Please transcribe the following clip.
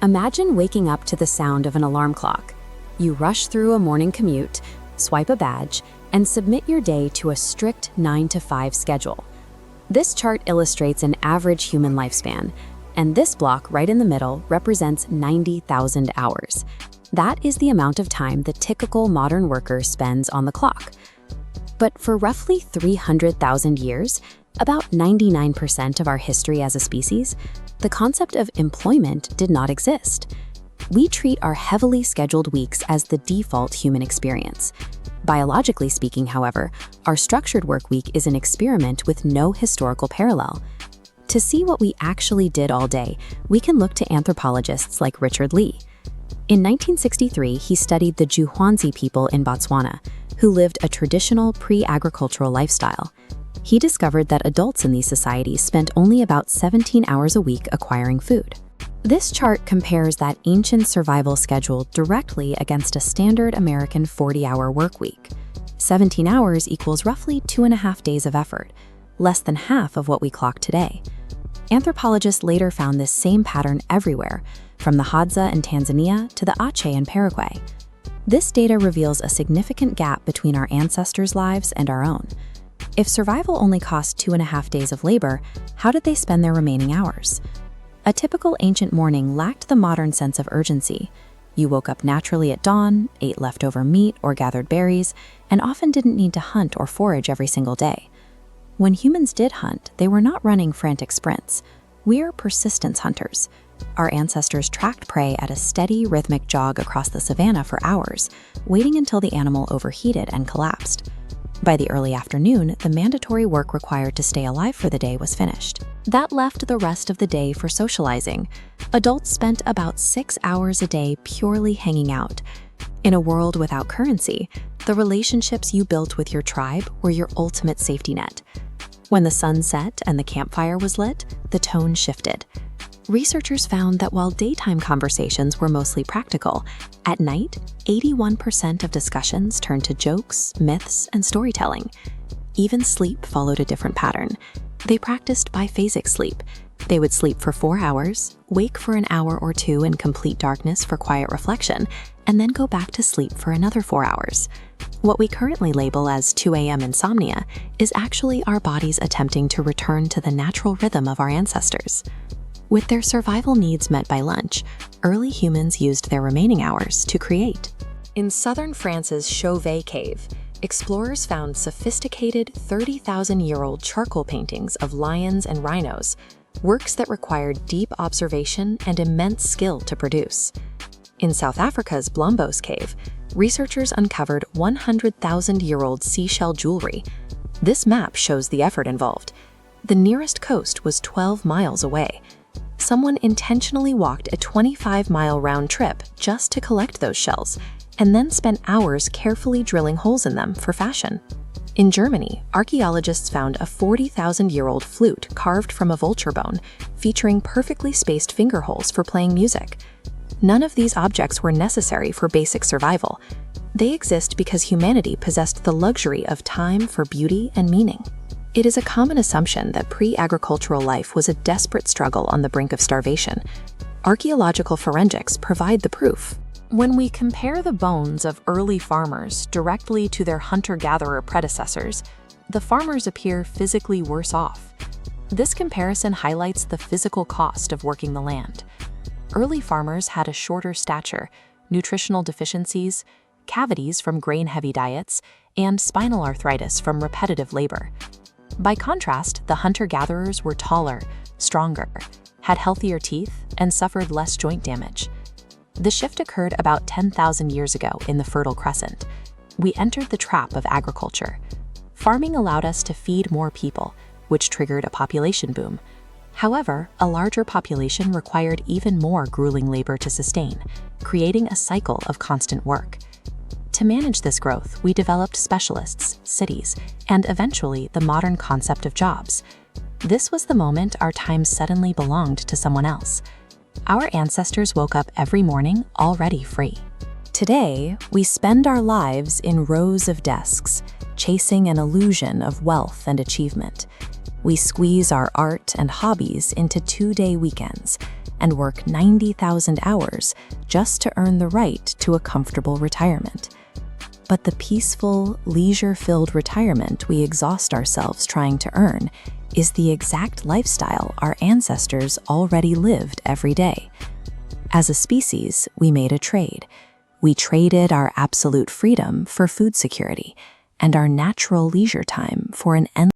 Imagine waking up to the sound of an alarm clock. You rush through a morning commute, swipe a badge, and submit your day to a strict 9-to-5 schedule. This chart illustrates an average human lifespan, and this block right in the middle represents 90,000 hours. That is the amount of time the typical modern worker spends on the clock. But for roughly 300,000 years, about 99% of our history as a species, the concept of employment did not exist. We treat our heavily scheduled weeks as the default human experience. Biologically speaking, however, our structured work week is an experiment with no historical parallel. To see what we actually did all day, we can look to anthropologists like Richard Lee. In 1963, he studied the hoansi people in Botswana, who lived a traditional pre-agricultural lifestyle. He discovered that adults in these societies spent only about 17 hours a week acquiring food. This chart compares that ancient survival schedule directly against a standard American 40-hour work week. 17 hours equals roughly 2.5 days of effort, less than half of what we clock today. Anthropologists later found this same pattern everywhere, from the Hadza in Tanzania to the Aceh in Paraguay. This data reveals a significant gap between our ancestors' lives and our own. If survival only cost 2.5 days of labor, how did they spend their remaining hours? A typical ancient morning lacked the modern sense of urgency. You woke up naturally at dawn, ate leftover meat or gathered berries, and often didn't need to hunt or forage every single day. When humans did hunt, they were not running frantic sprints. We're persistence hunters. Our ancestors tracked prey at a steady, rhythmic jog across the savanna for hours, waiting until the animal overheated and collapsed. By the early afternoon, the mandatory work required to stay alive for the day was finished. That left the rest of the day for socializing. Adults spent about 6 hours a day purely hanging out. In a world without currency, the relationships you built with your tribe were your ultimate safety net. When the sun set and the campfire was lit, the tone shifted. Researchers found that while daytime conversations were mostly practical, at night, 81% of discussions turned to jokes, myths, and storytelling. Even sleep followed a different pattern. They practiced biphasic sleep. They would sleep for 4 hours, wake for an hour or two in complete darkness for quiet reflection, and then go back to sleep for another 4 hours. What we currently label as 2 a.m. insomnia is actually our bodies attempting to return to the natural rhythm of our ancestors. With their survival needs met by lunch, early humans used their remaining hours to create. In southern France's Chauvet Cave, explorers found sophisticated 30,000-year-old charcoal paintings of lions and rhinos, works that required deep observation and immense skill to produce. In South Africa's Blombos Cave, researchers uncovered 100,000-year-old seashell jewelry. This map shows the effort involved. The nearest coast was 12 miles away. Someone intentionally walked a 25-mile round trip just to collect those shells, and then spent hours carefully drilling holes in them for fashion. In Germany, archaeologists found a 40,000-year-old flute carved from a vulture bone, featuring perfectly spaced finger holes for playing music. None of these objects were necessary for basic survival. They exist because humanity possessed the luxury of time for beauty and meaning. It is a common assumption that pre-agricultural life was a desperate struggle on the brink of starvation. Archaeological forensics provide the proof. When we compare the bones of early farmers directly to their hunter-gatherer predecessors, the farmers appear physically worse off. This comparison highlights the physical cost of working the land. Early farmers had a shorter stature, nutritional deficiencies, cavities from grain-heavy diets, and spinal arthritis from repetitive labor. By contrast, the hunter-gatherers were taller, stronger, had healthier teeth, and suffered less joint damage. The shift occurred about 10,000 years ago in the Fertile Crescent. We entered the trap of agriculture. Farming allowed us to feed more people, which triggered a population boom. However, a larger population required even more grueling labor to sustain, creating a cycle of constant work. To manage this growth, we developed specialists, cities, and eventually the modern concept of jobs. This was the moment our time suddenly belonged to someone else. Our ancestors woke up every morning already free. Today, we spend our lives in rows of desks, chasing an illusion of wealth and achievement. We squeeze our art and hobbies into 2-day weekends, and work 90,000 hours just to earn the right to a comfortable retirement. But the peaceful, leisure-filled retirement we exhaust ourselves trying to earn is the exact lifestyle our ancestors already lived every day. As a species, we made a trade. We traded our absolute freedom for food security and our natural leisure time for an endless